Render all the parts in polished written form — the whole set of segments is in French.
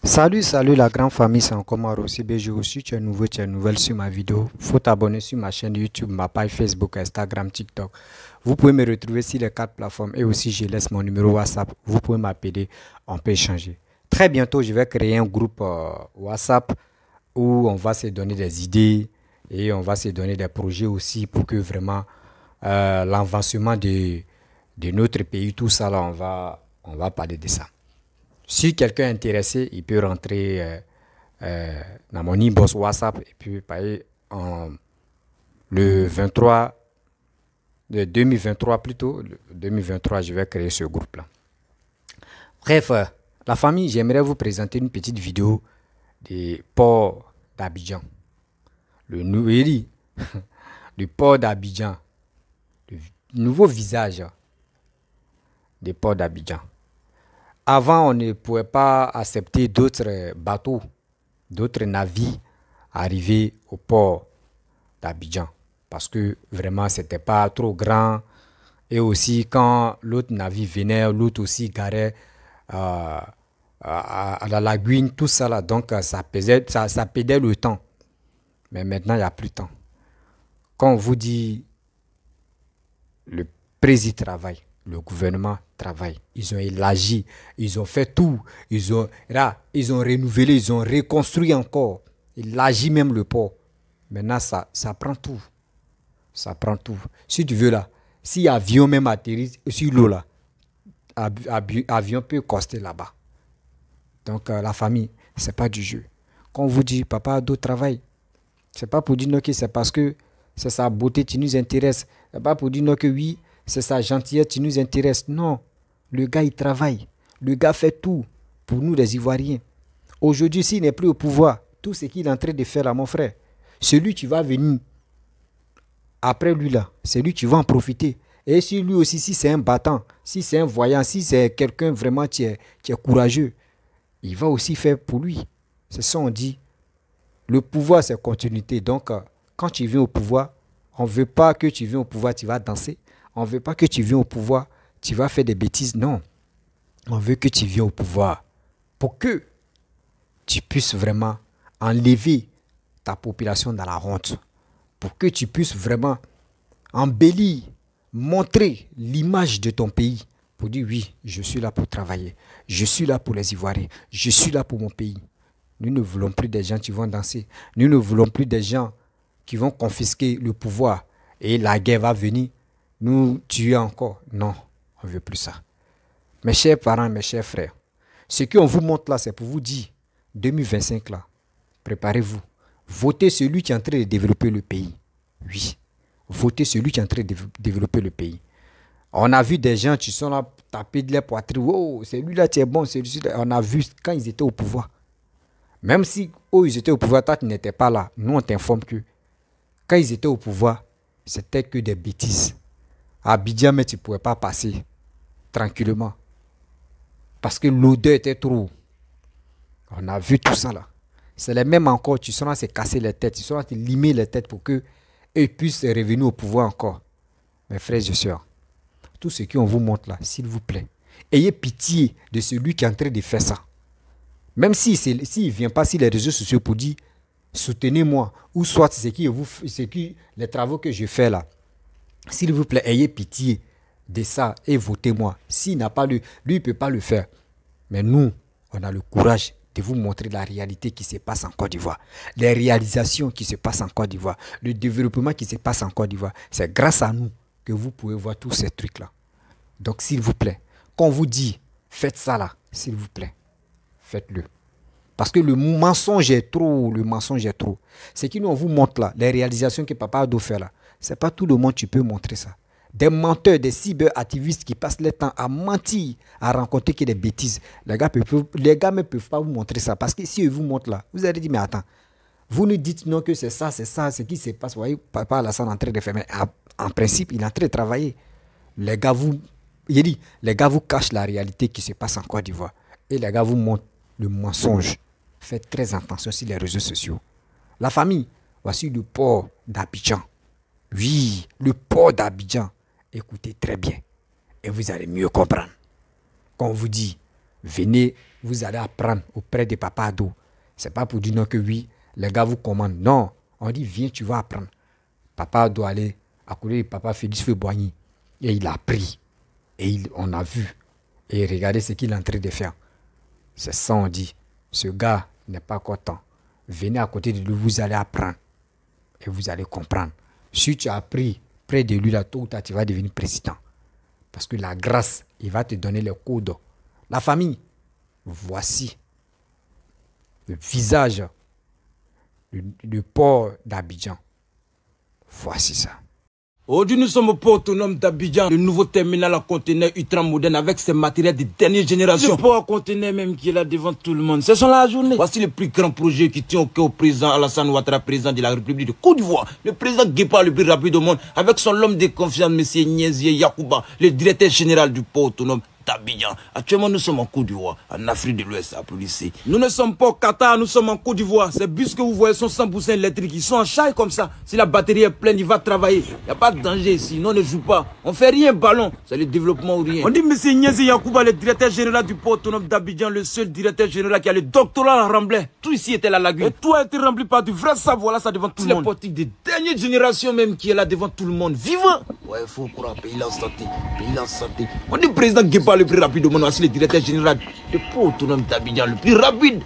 Salut la grande famille, c'est encore Maro CBG. Si tu es nouveau, tu es nouvelle sur ma vidéo, faut t'abonner sur ma chaîne YouTube, ma page Facebook, Instagram, TikTok. Vous pouvez me retrouver sur les quatre plateformes et aussi je laisse mon numéro WhatsApp. Vous pouvez m'appeler, on peut échanger. Très bientôt, je vais créer un groupe WhatsApp où on va se donner des idées et on va se donner des projets aussi pour que vraiment l'avancement de notre pays, tout ça là, on va parler de ça. Si quelqu'un est intéressé, il peut rentrer dans mon inbox WhatsApp et puis le 23 de 2023 plutôt, le 2023, je vais créer ce groupe-là. Bref, la famille, j'aimerais vous présenter une petite vidéo des ports d'Abidjan. Le nouveau, du port d'Abidjan, le nouveau visage des ports d'Abidjan. Avant, on ne pouvait pas accepter d'autres bateaux, d'autres navires arriver au port d'Abidjan parce que vraiment, c'était pas trop grand. Et aussi, quand l'autre navire venait, l'autre aussi garait à la lagune, tout ça là. Donc, ça perdait le temps. Mais maintenant, il n'y a plus de temps. Quand on vous dit le président travaille, le gouvernement travaille. Ils ont élargi, ils ont fait tout. Ils ont renouvelé, ils ont reconstruit encore. Élargi même le port. Maintenant, ça prend tout. Ça prend tout. Si tu veux là, si avion même atterrit sur l'eau là, avion peut coster là-bas. Donc la famille, c'est pas du jeu. Quand on vous dit papa Ado travaille, c'est pas pour dire non que c'est parce que c'est sa beauté qui nous intéresse. C'est pas pour dire non que oui, c'est sa gentillesse qui nous intéresse. Non, le gars il travaille. Le gars fait tout pour nous les Ivoiriens. Aujourd'hui, s'il n'est plus au pouvoir, tout ce qu'il est en train de faire là, mon frère, celui qui va venir après lui là, c'est lui qui va en profiter. Et si lui aussi, si c'est un battant, si c'est un voyant, si c'est quelqu'un vraiment qui est courageux, il va aussi faire pour lui. C'est ça on dit. Le pouvoir, c'est continuité. Donc, quand tu viens au pouvoir, on ne veut pas que tu viennes au pouvoir, tu vas danser. On ne veut pas que tu viennes au pouvoir, tu vas faire des bêtises. Non. On veut que tu viennes au pouvoir pour que tu puisses vraiment enlever ta population dans la honte. Pour que tu puisses vraiment embellir, montrer l'image de ton pays. Pour dire oui, je suis là pour travailler. Je suis là pour les Ivoiriens. Je suis là pour mon pays. Nous ne voulons plus des gens qui vont danser. Nous ne voulons plus des gens qui vont confisquer le pouvoir. Et la guerre va venir nous tuer encore. Non, on ne veut plus ça. Mes chers parents, mes chers frères, ce qu'on vous montre là, c'est pour vous dire, 2025 là, préparez-vous. Votez celui qui est en train de développer le pays. Oui, votez celui qui est en train de développer le pays. On a vu des gens qui sont là, taper de leur poitrine. Oh, c'est lui là qui est bon, c'est lui là. On a vu quand ils étaient au pouvoir. Même si eux, ils étaient au pouvoir, toi, tu n'étais pas là. Nous, on t'informe que quand ils étaient au pouvoir, c'était que des bêtises. À Abidjan, mais tu ne pouvais pas passer tranquillement. Parce que l'odeur était trop. On a vu tout ça là. C'est les mêmes encore, tu seras à se casser les têtes, tu seras à te limer les têtes pour que eux puissent revenir au pouvoir encore. Mes frères et sœurs, tout ce qu'on vous montre là, s'il vous plaît, ayez pitié de celui qui est en train de faire ça. Même s'il ne vient pas sur les réseaux sociaux pour dire soutenez-moi, ou soit les travaux que je fais là, s'il vous plaît, ayez pitié de ça et votez-moi. S'il n'a pas lui ne peut pas le faire. Mais nous, on a le courage de vous montrer la réalité qui se passe en Côte d'Ivoire. Les réalisations qui se passent en Côte d'Ivoire. Le développement qui se passe en Côte d'Ivoire. C'est grâce à nous que vous pouvez voir tous ces trucs-là. Donc, s'il vous plaît, quand on vous dit faites ça là, s'il vous plaît, faites-le. Parce que le mensonge est trop, le mensonge est trop. Ce qui nous vous montre là, les réalisations que Papa Ado fait là, c'est pas tout le monde qui peut montrer ça. Des menteurs, des cyberactivistes qui passent leur temps à mentir, à rencontrer que des bêtises. Les gars ne peuvent pas vous montrer ça. Parce que si ils vous montrent là, vous allez dire, mais attends, vous nous dites non que c'est ça, ce qui se passe. Vous voyez, Papa Alassane est en train de faire. Mais en principe, il est en train de travailler. Les gars vous cachent la réalité qui se passe en Côte d'Ivoire. Et les gars vous montrent le mensonge. Faites très attention sur les réseaux sociaux. La famille, voici le port d'Abidjan. Oui, le port d'Abidjan. Écoutez très bien et vous allez mieux comprendre. Quand on vous dit venez, vous allez apprendre auprès de Papa Ado. Ce n'est pas pour dire non que oui, les gars vous commandent. Non, on dit viens, tu vas apprendre. Papa doit aller à côté de Papa Félix Feboigny. Et il a appris. Et on a vu. Et regardez ce qu'il est en train de faire. C'est ça, on dit. Ce gars n'est pas content. Venez à côté de lui, vous allez apprendre. Et vous allez comprendre. Si tu as appris près de lui, là, tôt ou tard, tu vas devenir président. Parce que la grâce, il va te donner les codes. La famille, voici le visage, le port d'Abidjan. Voici ça. Aujourd'hui, nous sommes au port autonome d'Abidjan, le nouveau terminal à conteneurs ultra moderne avec ses matériels de dernière génération. Le port à conteneurs même qui est là devant tout le monde. C'est son la journée. Voici le plus grand projet qui tient au cœur au président Alassane Ouattara, président de la République de Côte d'Ivoire. Le président Guépard le plus rapide au monde avec son homme de confiance, M. Niézié Yakouba, le directeur général du port autonome d'Abidjan. Actuellement, nous sommes en Côte d'Ivoire, en Afrique de l'Ouest, applaudissez. Nous ne sommes pas au Qatar, nous sommes en Côte d'Ivoire. Ces bus que vous voyez sont 100% électriques. Ils sont en charge comme ça. Si la batterie est pleine, il va travailler. Il n'y a pas de danger ici. Non, on ne joue pas. On fait rien, ballon. C'est le développement ou rien. On dit M. Niézi Yakouba, le directeur général du port autonome d'Abidjan, le seul directeur général qui a le doctorat en remblai. Tout ici était la lagune. Et tout a été rempli par du vrai sable. Voilà ça devant tout le monde. C'est la politique de dernière génération même qui est là devant tout le monde. Vivant. Ouais, il faut croire. Pays en santé. Pays en santé. On dit président Guépard le plus rapide au monde, voici le directeur général du port autonome d'Abidjan, le plus rapide.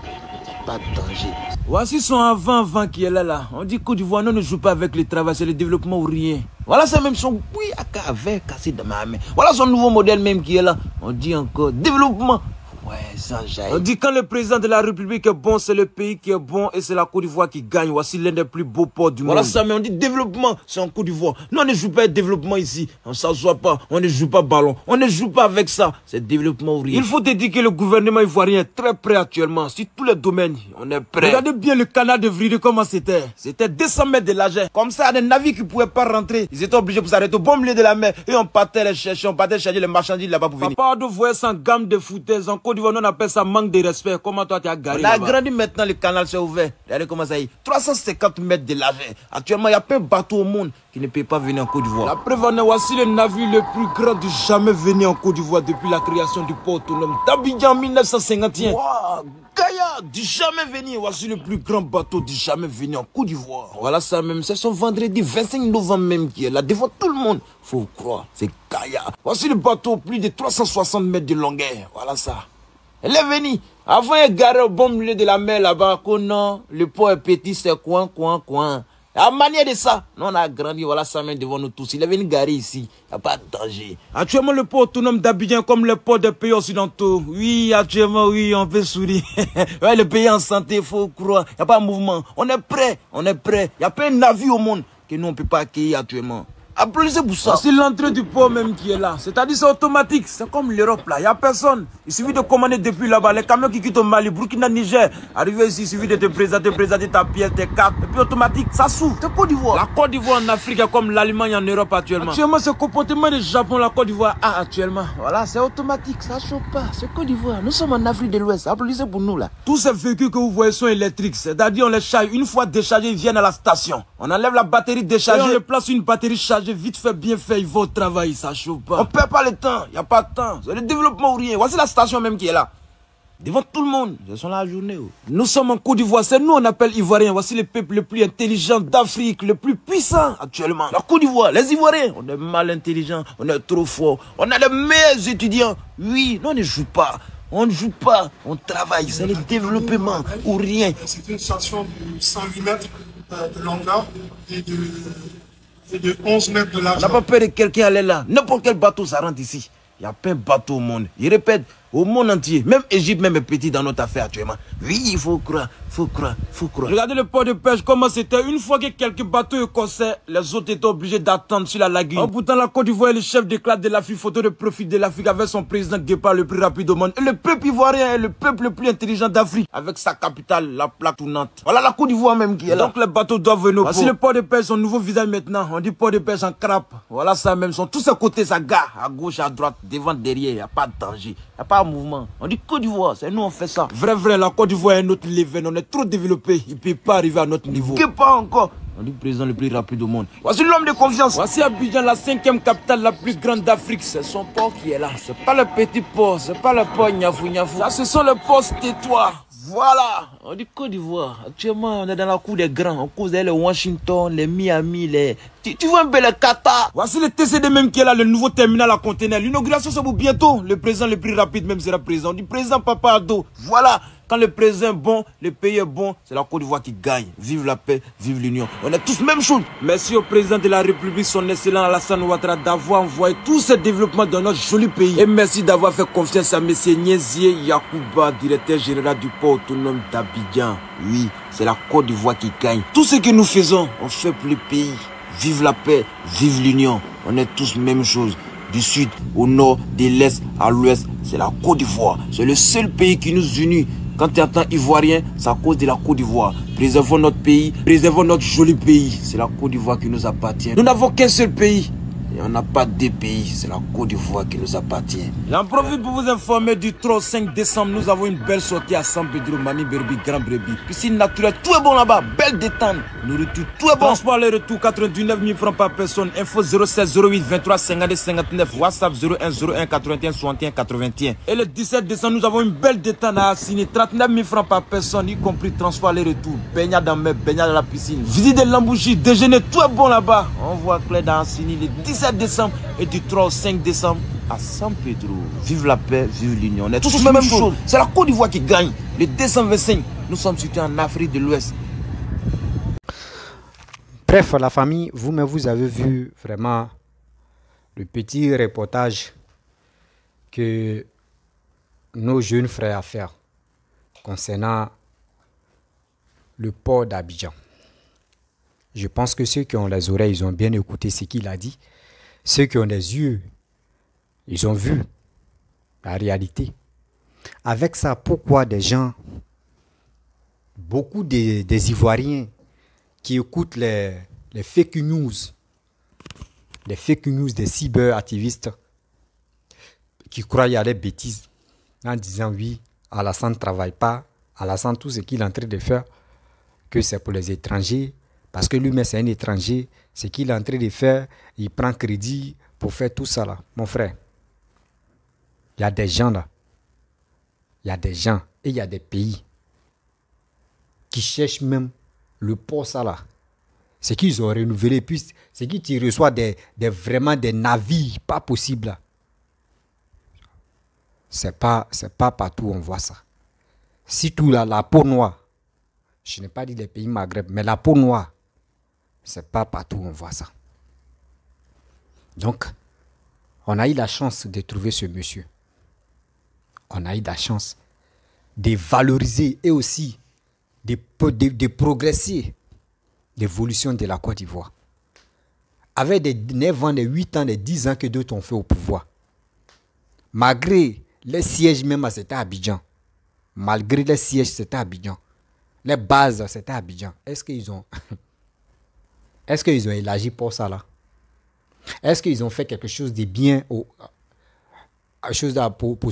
Pas de danger. Voici son avant qui est là. On dit Côte d'Ivoire, non, ne joue pas avec le travail, c'est le développement ou rien. Voilà ça même son oui à avec cassé dans ma main. Voilà son nouveau modèle même qui est là. On dit encore développement. Ouais, ça jaillit. On dit quand le président de la République est bon, c'est le pays qui est bon et c'est la Côte d'Ivoire qui gagne. Voici l'un des plus beaux ports du monde. Voilà ça, mais on dit développement, c'est en Côte d'Ivoire. Non, on ne joue pas développement ici. On ne s'assoit pas, on ne joue pas ballon. On ne joue pas avec ça. C'est développement ou rien. Il faut te dire que le gouvernement ivoirien est très prêt actuellement. Sur tous les domaines, on est prêt. Regardez bien le canal de Vridé, comment c'était. C'était 200 mètres de largeur. Comme ça, des navires qui ne pouvaient pas rentrer. Ils étaient obligés pour s'arrêter au bon milieu de la mer. Et on partait les chercher, on partait chercher les marchandises là-bas pour venir. Papa de voyer sans gamme de foutaises. En Côte d'Ivoire, on appelle ça manque de respect. Comment toi tu as garé? On a grandi maintenant, le canal s'est ouvert. Regardez comment ça y est. 350 mètres de largeur. Actuellement, il n'y a pas un bateau au monde qui ne peut pas venir en Côte d'Ivoire. La preuve en est, voici le navire le plus grand du jamais venu en Côte d'Ivoire depuis la création du port autonome d'Abidjan en 1951. Wow, Gaïa, du jamais venu. Voici le plus grand bateau du jamais venu en Côte d'Ivoire. Voilà ça même. C'est son vendredi 25 novembre même qui est là devant tout le monde. Faut croire, c'est Gaïa. Voici le bateau plus de 360 mètres de longueur. Voilà ça. Elle est venue. Avant, elle garait au bon milieu de la mer là-bas. Non, le port est petit, c'est coin. La manière de ça, nous on a grandi, voilà ça même devant nous tous. Il est venu garer ici, il n'y a pas de danger. Actuellement, le port autonome d'Abidjan comme le port des pays occidentaux. Oui, actuellement, oui, on peut sourire. Ouais, le pays en santé, il faut croire. Il n'y a pas de mouvement. On est prêt. Il n'y a pas un navire au monde que nous on ne peut pas accueillir actuellement. Applaudissez pour ça. C'est l'entrée du port même qui est là. C'est-à-dire c'est automatique. C'est comme l'Europe là. Il n'y a personne. Il suffit de commander depuis là-bas. Les camions qui quittent au Mali, Burkina, Niger. Arriver ici, il suffit de te présenter ta pièce, tes cartes. Et puis automatique, ça s'ouvre. C'est Côte d'Ivoire. La Côte d'Ivoire en Afrique est comme l'Allemagne en Europe actuellement. Actuellement, c'est le comportement du Japon, la Côte d'Ivoire. Ah, actuellement. Voilà, c'est automatique. Ça chauffe pas. C'est Côte d'Ivoire. Nous sommes en Afrique de l'Ouest. Applaudissez pour nous là. Tous ces véhicules que vous voyez sont électriques. C'est-à-dire on les charge. Une fois déchargés, ils viennent à la station. On enlève la batterie déchargée. Et on les place une batterie chargée vite fait, bien fait, il va au travail, ça chauffe pas. On perd pas le temps, il n'y a pas de temps. C'est le développement ou rien. Voici la station même qui est là. Devant tout le monde, ce sont la journée. Nous sommes en Côte d'Ivoire, c'est nous on appelle Ivoiriens. Voici le peuple le plus intelligent d'Afrique, le plus puissant actuellement. La Côte d'Ivoire, les Ivoiriens, on est mal intelligents, on est trop fort. On a les meilleurs étudiants. Oui, non, on ne joue pas. On ne joue pas, on travaille, c'est le développement ou rien. C'est une station de 108 mètres de longueur et de 11 mètres de largeur. On n'a pas peur de quelqu'un aller là. N'importe quel bateau, ça rentre ici. Il n'y a pas un bateau au monde. Il répète, au monde entier. Même Égypte, même est petit dans notre affaire actuellement. Oui, il faut croire. Regardez le port de pêche, comment c'était. Une fois que quelques bateaux écossais, les autres étaient obligés d'attendre sur la lagune. Oh, pourtant, la Côte d'Ivoire est le chef d'éclat de l'Afrique. Photo de profit de l'Afrique avec son président Guépard le plus rapide au monde. Et le peuple ivoirien est le peuple le plus intelligent d'Afrique. Avec sa capitale, la plaque tournante. Voilà la Côte d'Ivoire même qui est là. Donc les bateaux doivent venir au port. Voici le port de pêche, son nouveau visage maintenant. On dit port de pêche en crabe. Voilà ça même. Sont tous ces côtés, ça gare. À gauche, à droite, devant, derrière. Il n'y a pas de danger. Il n'y a pas de mouvement. On dit Côte d'Ivoire, c'est nous on fait ça. Vrai, la Côte d'Ivoire est notre level. On est trop développé. Il ne peut pas arriver à notre niveau. Que pas encore. On dit président le plus rapide au monde. Voici l'homme de confiance. Voici Abidjan, la 5e capitale la plus grande d'Afrique. C'est son port qui est là. C'est pas le petit port, c'est pas le port Niafou Niafou. Ça, ce sont les ports Tais-toi. Voilà. On dit Côte d'Ivoire. Actuellement, on est dans la cour des grands. On cause les Washington, les Miami, les... Tu vois un peu le Qatar. Voici le TCD même qui est là, le nouveau terminal à conteneurs. L'inauguration, c'est pour bientôt. Le président le plus rapide même sera présent. On dit président Papa Ado. Voilà. Quand le président est bon, le pays est bon, c'est la Côte d'Ivoire qui gagne. Vive la paix, vive l'union. On est tous même chose. Merci au président de la République, son excellent Alassane Ouattara, d'avoir envoyé tous ces développements dans notre joli pays. Et merci d'avoir fait confiance à M. Niezié Yakouba, directeur général du port autonome d'Abidjan. Oui, c'est la Côte d'Ivoire qui gagne. Tout ce que nous faisons, on fait pour le pays. Vive la paix, vive l'union. On est tous même chose. Du sud au nord, de l'est à l'ouest, c'est la Côte d'Ivoire. C'est le seul pays qui nous unit. Quand tu entends ivoirien, c'est à cause de la Côte d'Ivoire. Préservons notre pays, préservons notre joli pays. C'est la Côte d'Ivoire qui nous appartient. Nous n'avons qu'un seul pays. Et on n'a pas deux pays, c'est la Côte d'Ivoire qui nous appartient. J'en profite pour vous informer du 3 au 5 décembre, nous avons une belle sortie à San Pedro, Mani Berbi, Grand Brebis. Piscine naturelle, tout est bon là-bas, belle détente. Nourriture, tout est bon. Transport aller-retour, 99 000 francs par personne. Info 07 08 23 52 59. WhatsApp 01 01 81 61 81. Et le 17 décembre, nous avons une belle détente à Assini, 39 000 francs par personne, y compris transport aller-retour. Baignade dans mer, baignade dans la piscine. Visite de l'embouchure, déjeuner, tout est bon là-bas. On voit clair dans Assini le 17 décembre et du 3 au 5 décembre à San Pedro. Vive la paix, vive l'union. On est tous la même chose. C'est la Côte d'Ivoire qui gagne. Le 225, nous sommes situés en Afrique de l'Ouest. Bref, la famille, vous-même, vous avez vu vraiment le petit reportage que nos jeunes frères à faire concernant le port d'Abidjan. Je pense que ceux qui ont les oreilles, ils ont bien écouté ce qu'il a dit. Ceux qui ont des yeux, ils ont vu la réalité. Avec ça, pourquoi des gens, beaucoup des Ivoiriens qui écoutent les fake news des cyberactivistes qui croient à des bêtises en disant oui, Alassane ne travaille pas, Alassane tout ce qu'il est en train de faire, que c'est pour les étrangers, parce que lui-même c'est un étranger, ce qu'il est en train de faire, il prend crédit pour faire tout ça là. Mon frère, il y a des gens là, il y a des gens et il y a des pays qui cherchent même le port ça là. C'est qu'ils ont renouvelé, puis c'est qu'ils tu reçois vraiment des navires, pas possible là. C'est pas partout on voit ça. Si tout là, la peau noire, je n'ai pas dit les pays Maghreb, mais la peau noire, c'est pas partout on voit ça. Donc, on a eu la chance de trouver ce monsieur. On a eu la chance de valoriser et aussi de progresser l'évolution de la Côte d'Ivoire. Avec des 9 ans, des 8 ans, des 10 ans que d'autres ont fait au pouvoir. Malgré les sièges même, c'était à Abidjan. Malgré les sièges, c'était à Abidjan. Les bases, c'était à Abidjan. Est-ce qu'ils ont élargi pour ça là? Est-ce qu'ils ont fait quelque chose de bien pour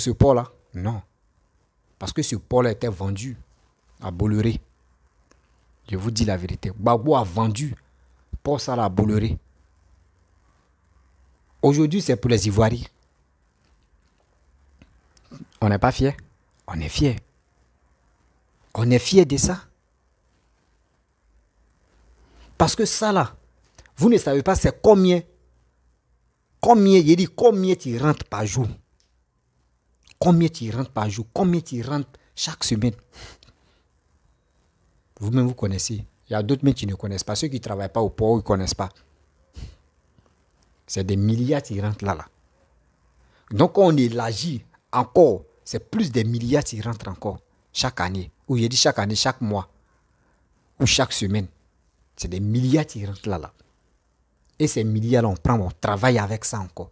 ce port-là? Non. Parce que ce port-là était vendu à Bolloré. Je vous dis la vérité. Gbagbo a vendu pour ça là à Bolloré. Aujourd'hui, c'est pour les Ivoiriens. On n'est pas fiers. On est fiers. On est fiers de ça. Parce que ça là, vous ne savez pas c'est combien tu rentres par jour. Combien tu rentres par jour, combien tu rentres chaque semaine. Vous-même, vous connaissez. Il y a d'autres mais qui ne connaissent pas. Ceux qui ne travaillent pas au port, ils ne connaissent pas. C'est des milliards qui rentrent là. Donc, on élargit encore. C'est plus des milliards qui rentrent encore chaque année. Ou j'ai dit chaque année, chaque mois. Ou chaque semaine. C'est des milliards qui rentrent là. Et ces milliards-là, on travaille avec ça encore.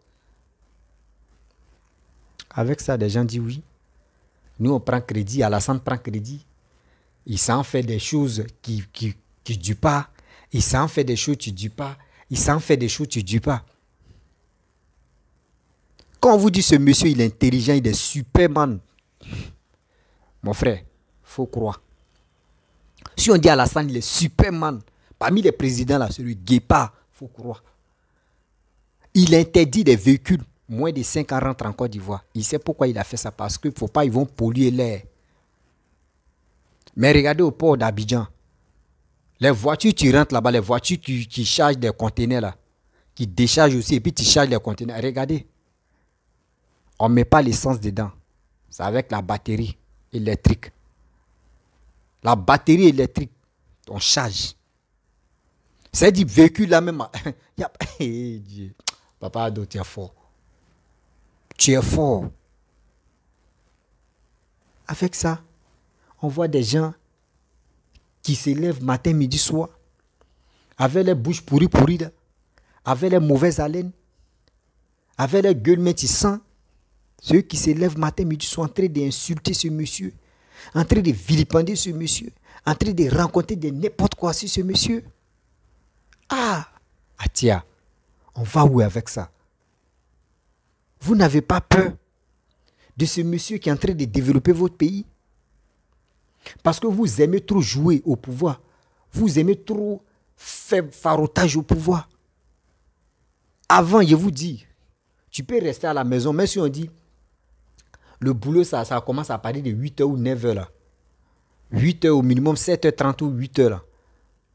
Avec ça, des gens disent oui. Nous, on prend crédit. Alassane prend crédit. Il s'en fait des choses qui ne durent pas. Il s'en fait des choses qui ne durent pas. Il s'en fait des choses qui ne durent pas. Quand on vous dit ce monsieur, il est intelligent, il est Superman. Mon frère, il faut croire. Si on dit Alassane, il est Superman. Parmi les présidents, là, celui Guépard, il faut croire. Il interdit les véhicules moins de 5 ans rentrent en Côte d'Ivoire. Il sait pourquoi il a fait ça. Parce qu'il ne faut pas, ils vont polluer l'air. Mais regardez au port d'Abidjan. Les voitures, tu rentres là-bas, les voitures qui chargent des conteneurs là, qui déchargent aussi, et puis tu charges les conteneurs. Regardez. On ne met pas l'essence dedans. C'est avec la batterie électrique. La batterie électrique, on charge. C'est du véhicule là même. Papa Ado, tu es fort. Tu es fort. Avec ça, on voit des gens qui se lèvent matin, midi, soir, avec les bouches pourries, là, avec les mauvaises haleines, avec les gueules métissants. Ceux qui se lèvent matin, midi, soir, en train d'insulter ce monsieur, en train de vilipender ce monsieur, en train de rencontrer de n'importe quoi sur ce monsieur. Ah, tiens, on va où avec ça? Vous n'avez pas peur de ce monsieur qui est en train de développer votre pays? Parce que vous aimez trop jouer au pouvoir. Vous aimez trop faire farotage au pouvoir. Avant, je vous dis, tu peux rester à la maison, même si on dit, le boulot, ça commence à partir de 8h ou 9h là. 8h au minimum, 7h30 ou 8h là.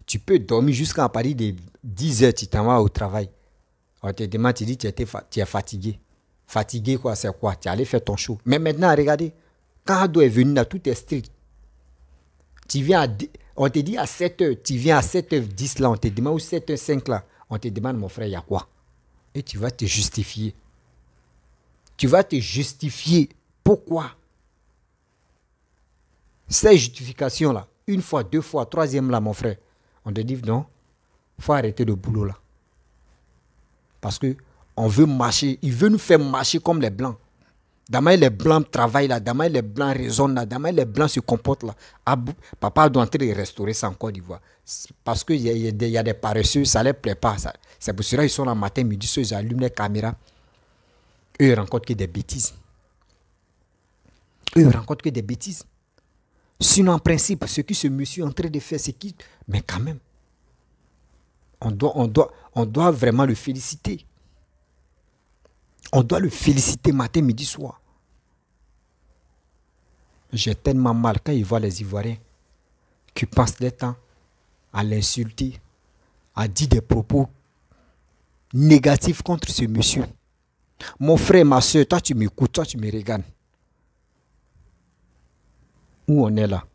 Tu peux dormir jusqu'à partir de 10h, tu t'en vas au travail. On te demande, tu dis, tu es fatigué. Fatigué, quoi, c'est quoi? Tu es allé faire ton show. Mais maintenant, regardez, quand Ado est venu là, tout est strict. Tu viens on te dit à 7h, tu viens à 7h10 là, on te demande, ou 7h05 là, on te demande, mon frère, il y a quoi? Et tu vas te justifier. Tu vas te justifier. Pourquoi? Ces justifications là, une fois, deux fois, troisième là, mon frère, on te dit non, il faut arrêter le boulot là. Parce que on veut marcher, il veut nous faire marcher comme les blancs. Demain les blancs travaillent là, demain les blancs raisonnent là, demain les blancs se comportent là. Papa doit entrer et restaurer ça en Côte d'Ivoire. Parce qu'il y a des paresseux, ça ne les plaît pas. C'est pour cela qu'ils sont là matin, midi, ils allument les caméras. Eux, ils rencontrent que des bêtises. Eux, ils rencontrent que des bêtises. Sinon, en principe, ce que ce monsieur est en train de faire, c'est qui? Mais quand même, on doit vraiment le féliciter. On doit le féliciter matin, midi, soir. J'ai tellement mal quand il voit les Ivoiriens qui passent le temps à l'insulter, à dire des propos négatifs contre ce monsieur. Mon frère, ma soeur, toi tu m'écoutes, toi tu me regardes. Où on est là?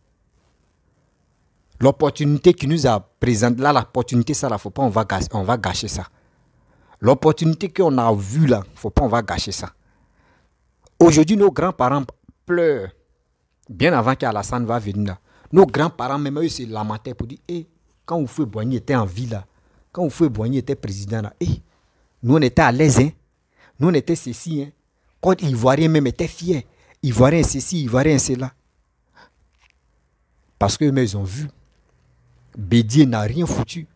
L'opportunité qui nous a présentée, là, l'opportunité, ça, là, faut pas, on va gâcher ça. L'opportunité qu'on a vue là, faut pas, on va gâcher ça. Aujourd'hui, nos grands-parents pleurent. Bien avant qu'Alassane va venir là. Nos grands-parents, même eux, se lamentaient pour dire, quand Houphouët-Boigny était en vie là, quand Houphouët-Boigny était président là, nous on était à l'aise, hein. Nous on était ceci, hein. Quand Ivoiriens même étaient fiers. Ivoiriens ceci, Ivoiriens cela. Parce que ils ont vu. Bédier n'a rien foutu.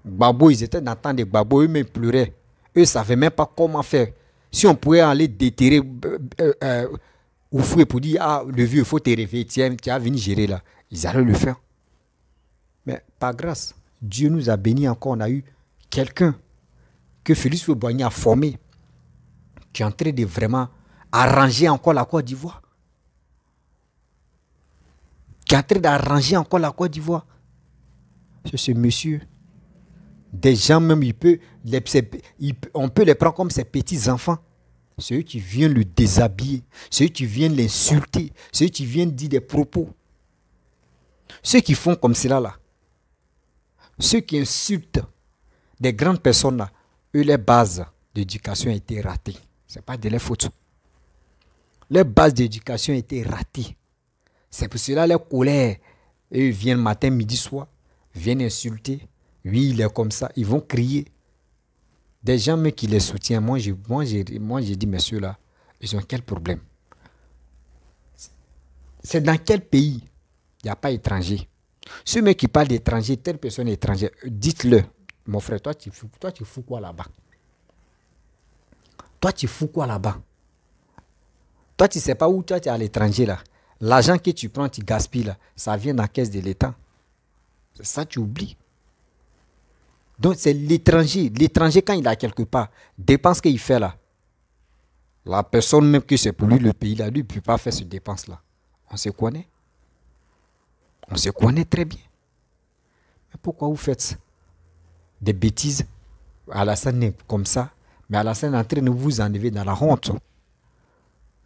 Gbagbo, ils étaient dans le temps de Gbagbo, eux-mêmes pleuraient. Eux ne savaient même pas comment faire. Si on pouvait aller déterrer Houphouët pour dire, le vieux, il faut te réveiller, tu vas venir gérer là. Ils allaient le faire. Mais par grâce, Dieu nous a bénis encore. On a eu quelqu'un que Félix Houphouët-Boigny a formé, qui est en train de vraiment arranger encore la Côte d'Ivoire. Qui est en train d'arranger encore la Côte d'Ivoire. C'est ce monsieur. Des gens même, on peut les prendre comme ses petits-enfants. Ceux qui viennent le déshabiller, ceux qui viennent l'insulter, ceux qui viennent dire des propos. Ceux qui font comme cela là. Ceux qui insultent des grandes personnes là, eux, les bases d'éducation ont été ratées. Ce n'est pas de leur faute. Les bases d'éducation ont été ratées. C'est pour cela les colères, eux viennent matin, midi, soir, viennent insulter. Oui, il est comme ça. Ils vont crier. Des gens mais qui les soutiennent. Moi, j'ai dit, messieurs là, ils ont quel problème? C'est dans quel pays il n'y a pas étranger? Ceux qui parlent d'étranger, telle personne étrangère, dites-le. Mon frère, toi, tu fous quoi là-bas? Toi, tu fous quoi là-bas? Toi, tu ne sais pas où toi, tu es à l'étranger là. L'argent que tu prends, tu gaspilles là, ça vient dans la caisse de l'État. C'est ça, tu oublies. Donc c'est l'étranger. L'étranger, quand il est quelque part, dépense qu'il fait là. La personne même que c'est pour lui le pays là, lui ne peut pas faire cette dépense là. On se connaît. On se connaît très bien. Mais pourquoi vous faites des bêtises? Alassane est comme ça. Mais Alassane est en train de vous enlever dans la honte.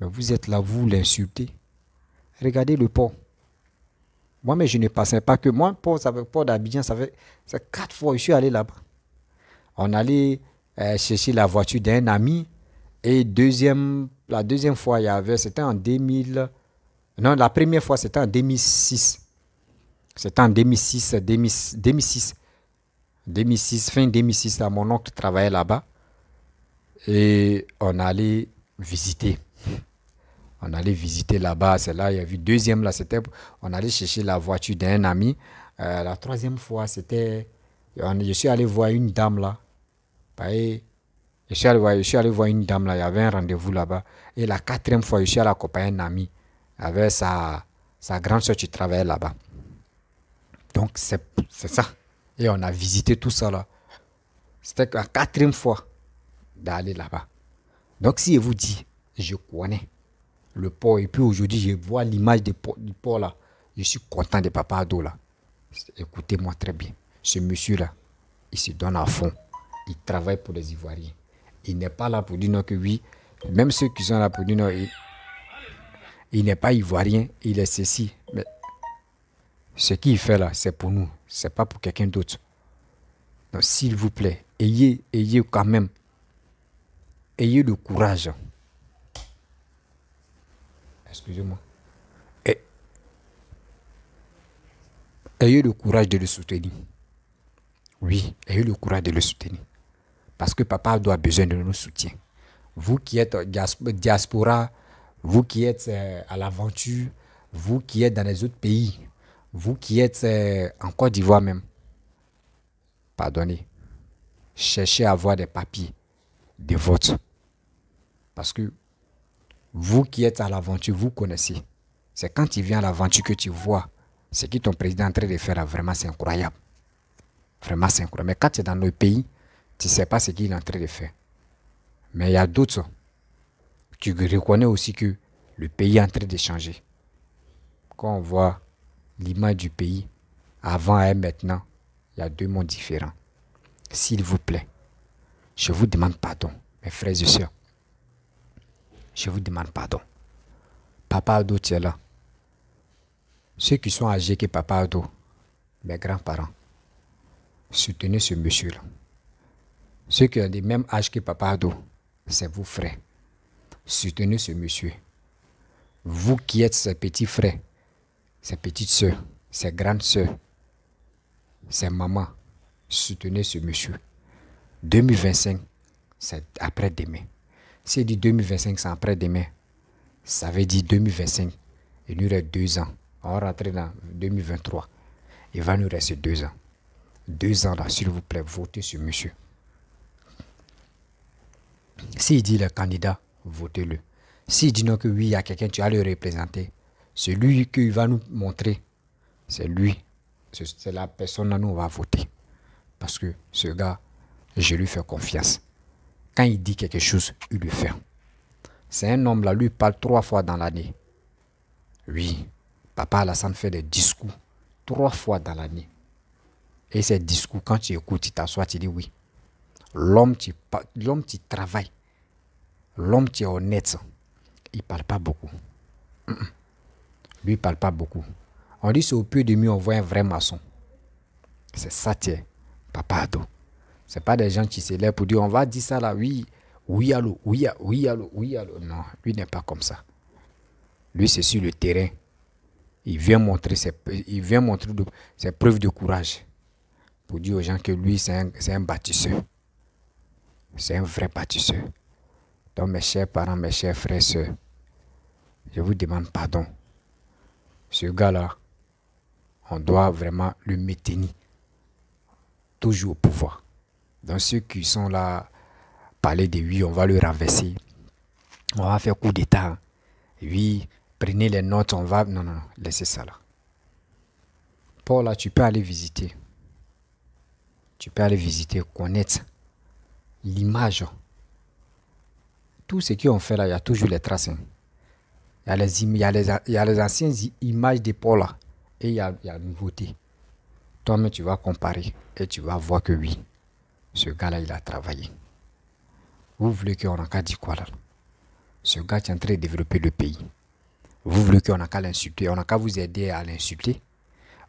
Mais vous êtes là, vous l'insultez. Regardez le port. Moi, mais je ne passais pas que moi, port d'Abidjan, c'est 4 fois que je suis allé là-bas. On allait chercher la voiture d'un ami. Et la deuxième fois, c'était en 2000. Non, la première fois, c'était en 2006. C'était en 2006, 2006, fin 2006, là, mon oncle travaillait là-bas. Et on allait visiter. On allait visiter là-bas. C'est là, il y a eu deuxième, là, on allait chercher la voiture d'un ami. La troisième fois, je suis allé voir une dame là. Je suis allé voir une dame là, il y avait un rendez-vous là-bas. Et la quatrième fois, je suis allé accompagner un ami avec sa grande soeur qui travaillait là-bas. Donc, c'est ça. Et on a visité tout ça là. C'était la quatrième fois d'aller là-bas. Donc, si je vous dis, je connais le port. Et puis aujourd'hui, je vois l'image du port là. Je suis content de Papa Ado là. Écoutez-moi très bien. Ce monsieur-là, il se donne à fond. Il travaille pour les Ivoiriens. Il n'est pas là pour dire non que oui. Même ceux qui sont là pour dire non, il n'est pas Ivoirien, il est ceci. Mais ce qu'il fait là, c'est pour nous. Ce n'est pas pour quelqu'un d'autre. Donc s'il vous plaît, ayez quand même, ayez le courage. Excusez-moi. Ayez le courage de le soutenir. Oui, ayez le courage de le soutenir. Parce que Papa Ado a besoin de notre soutien. Vous qui êtes diaspora, vous qui êtes à l'aventure, vous qui êtes dans les autres pays, vous qui êtes en Côte d'Ivoire même, pardonnez, cherchez à avoir des papiers de vote. Parce que vous qui êtes à l'aventure, vous connaissez. C'est quand tu viens à l'aventure que tu vois ce que ton président est en train de faire. Vraiment, c'est incroyable. Vraiment, c'est incroyable. Mais quand tu es dans nos pays, tu ne sais pas ce qu'il est en train de faire. Mais il y a d'autres. Tu reconnais aussi que le pays est en train de changer. Quand on voit l'image du pays, avant et maintenant, il y a deux mondes différents. S'il vous plaît, je vous demande pardon, mes frères et sœurs. Je vous demande pardon. Papa Ado, tu es là. Ceux qui sont âgés que Papa Ado, mes grands-parents, soutenez ce monsieur-là. Ceux qui ont le même âge que Papa Ado, c'est vos frères. Soutenez ce monsieur. Vous qui êtes ses petits frères, ses petites soeurs, ses grandes soeurs, ses mamans, soutenez ce monsieur. 2025, c'est après-demain. Si dit 2025, c'est après-demain, ça veut dire 2025, il nous reste 2 ans. On va rentrer dans 2023. Il va nous rester 2 ans. 2 ans là, s'il vous plaît, votez sur monsieur. S'il dit le candidat, votez-le. S'il dit non que oui, il y a quelqu'un, tu vas le représenter. C'est lui qu'il va nous montrer. C'est lui. C'est la personne là, nous, on va voter. Parce que ce gars, je lui fais confiance. Quand il dit quelque chose, il le fait. C'est un homme là, lui parle 3 fois dans l'année. Oui, Papa Alassane fait des discours 3 fois dans l'année. Et ces discours, quand tu écoutes, tu t'assois, tu dis oui. L'homme qui travaille, l'homme qui est honnête, il ne parle pas beaucoup. Lui, il ne parle pas beaucoup. On dit c'est au pied de mieux, on voit un vrai maçon. C'est ça, tiens, Papa Ado. Ce n'est pas des gens qui se lèvent pour dire on va dire ça là, oui, oui, allô, oui, oui, allô, oui, allô. Non, lui n'est pas comme ça. Lui, c'est sur le terrain. Il vient montrer ses preuves de courage pour dire aux gens que lui, c'est un bâtisseur. C'est un vrai bâtisseur. Donc, mes chers parents, mes chers frères et sœurs, je vous demande pardon. Ce gars-là, on doit vraiment le maintenir toujours au pouvoir. Donc, ceux qui sont là, parler de oui, on va le renverser. On va faire coup d'état. Oui, prenez les notes, on va... Non, non, non, laissez ça là. Paul, là, tu peux aller visiter. Tu peux aller visiter, connaître l'image. Tout ce qu'ils ont fait là, il y a toujours les traces. Hein. Il y a les anciennes images d'épaule là. Et il y a la nouveauté. Toi-même, tu vas comparer. Et tu vas voir que oui, ce gars-là, il a travaillé. Vous voulez qu'on a qu'à dire quoi là? Ce gars qui est en train de développer le pays. Vous voulez qu'on a qu'à l'insulter? On a qu'à vous aider à l'insulter?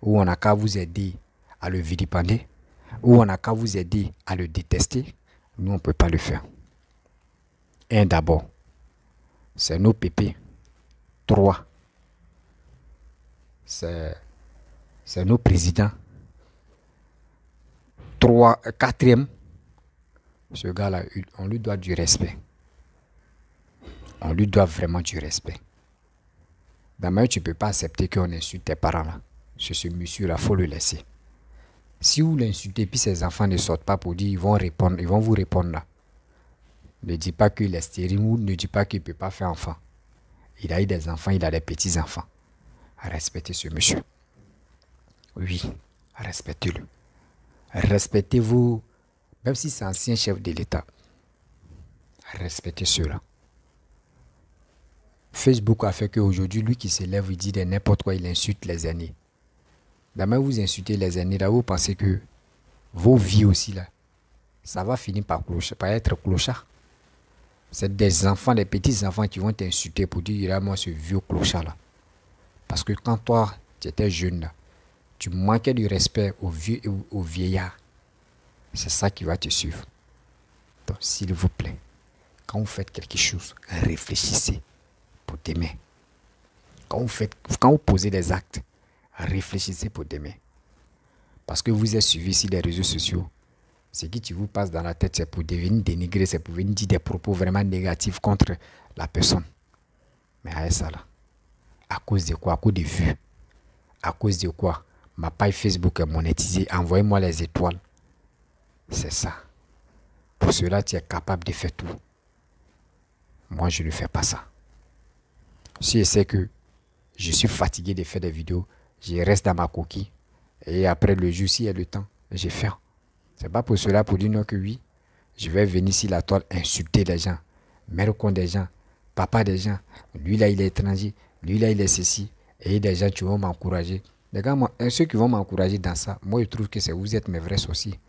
Ou on a qu'à vous aider à le vilipender? Ou on a qu'à vous aider à le détester? Nous, on ne peut pas le faire. Un d'abord, c'est nos pépés. 3, c'est nos présidents. 4e, ce gars-là, on lui doit du respect. On lui doit vraiment du respect. D'abord, tu ne peux pas accepter qu'on insulte tes parents là. Ce monsieur-là, il faut le laisser. Si vous l'insultez, puis ses enfants ne sortent pas pour dire, ils vont vous répondre là. Ne dis pas qu'il est stérile ou ne dis pas qu'il ne peut pas faire enfant. Il a eu des enfants, il a des petits-enfants. Respectez ce monsieur. Oui, respectez-le. Respectez-vous, même si c'est ancien chef de l'État. Respectez ceux-là. Facebook a fait qu'aujourd'hui, lui qui s'élève, il dit de n'importe quoi, il insulte les aînés. D'abord, vous insultez les aînés, là, vous pensez que vos vies aussi, là, ça va finir par être clochard. C'est des enfants, des petits-enfants qui vont t'insulter pour dire, regarde moi ce vieux clochard-là. Parce que quand toi, tu étais jeune, là, tu manquais du respect aux vieux et aux vieillards. C'est ça qui va te suivre. Donc, s'il vous plaît, quand vous faites quelque chose, réfléchissez pour demain. Quand vous posez des actes, réfléchissez pour demain. Parce que vous êtes suivi sur les réseaux sociaux. Ce qui vous passe dans la tête, c'est pour devenir dénigré, c'est pour venir dire des propos vraiment négatifs contre la personne. Mais avec ça là, à cause de quoi? À cause de vues. À cause de quoi? Ma page Facebook est monétisée. Envoyez-moi les étoiles. C'est ça. Pour cela, tu es capable de faire tout. Moi, je ne fais pas ça. Si je sais que je suis fatigué de faire des vidéos, je reste dans ma coquille. Et après le jour, s'il y a le temps, je fais. C'est pas pour cela, pour dire non que oui, je vais venir sur la toile insulter les gens, mère con des gens, papa des gens, lui là il est étranger, lui là il est ceci, et des gens qui vont m'encourager. Les gars, ceux qui vont m'encourager dans ça, moi je trouve que c'est vous êtes mes vrais sorciers.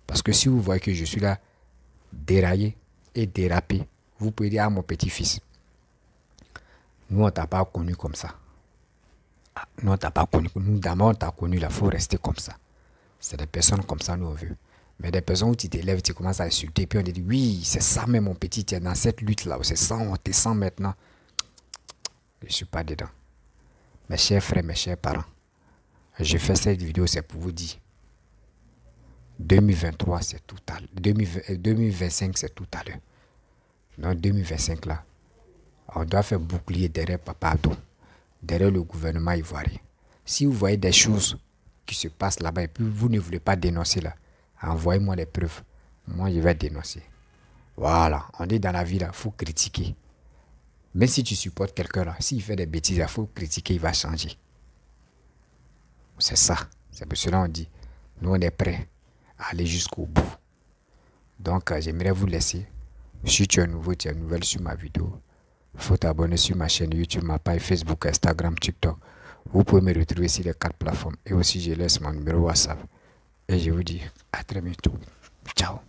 Parce que si vous voyez que je suis là, déraillé et dérapé, vous pouvez dire à mon petit-fils, nous on t'a pas connu comme ça. Nous on t'a pas connu, nous d'abord on t'a connu là, il faut rester comme ça. C'est des personnes comme ça, nous on veut. Mais des personnes où tu t'élèves, tu commences à insulter, puis on te dit, oui, c'est ça même mon petit, tu es dans cette lutte-là, c'est ça, on te sent maintenant. Je ne suis pas dedans. Mes chers frères, mes chers parents, je fais cette vidéo, c'est pour vous dire, 2023, c'est tout à l'heure. 2025, c'est tout à l'heure. Dans 2025, là, on doit faire bouclier derrière Papa Ado, derrière le gouvernement ivoirien. Si vous voyez des choses qui se passent là-bas et puis vous ne voulez pas dénoncer là, envoyez-moi les preuves. Moi, je vais dénoncer. Voilà, on dit dans la vie là, il faut critiquer. Même si tu supportes quelqu'un là, s'il fait des bêtises, il faut critiquer, il va changer. C'est ça. C'est pour cela qu'on dit, nous on est prêts à aller jusqu'au bout. Donc, j'aimerais vous laisser. Si tu es nouveau, tu es nouvelle sur ma vidéo, il faut t'abonner sur ma chaîne YouTube, ma page Facebook, Instagram, TikTok. Vous pouvez me retrouver sur les 4 plateformes. Et aussi, je laisse mon numéro WhatsApp. Et je vous dis à très bientôt. Ciao.